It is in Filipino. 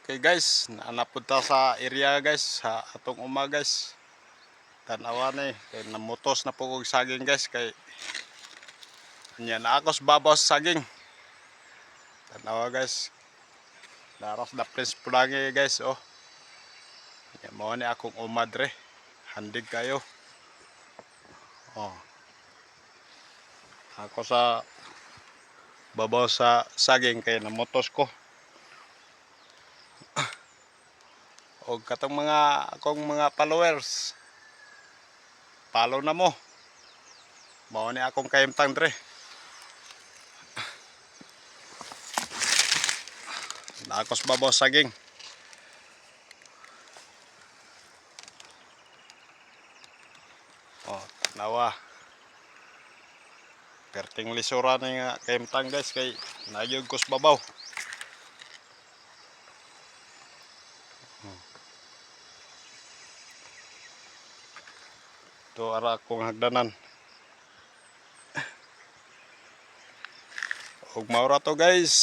Okay guys, napunta sa area guys, sa atong uma guys. Tanawa ni, kay namutos na po kog saging guys, kay nya na ako sa babaw sa saging. Tanawa guys. Daras na prince pulangi guys, oh. Nya mo ni akong umadre. Handig kayo. Oh. Ako sa babaw sa saging kay namutos ko. O katong akong mga followers, follow na mo. Mao ni akong kaimtang dre. Nakos babaw saging. Oh, nawa. Perting lisura ni nga kaimtang guys kay nagyog kos babaw. Ito ara akong hagdanan. Ug maura to guys.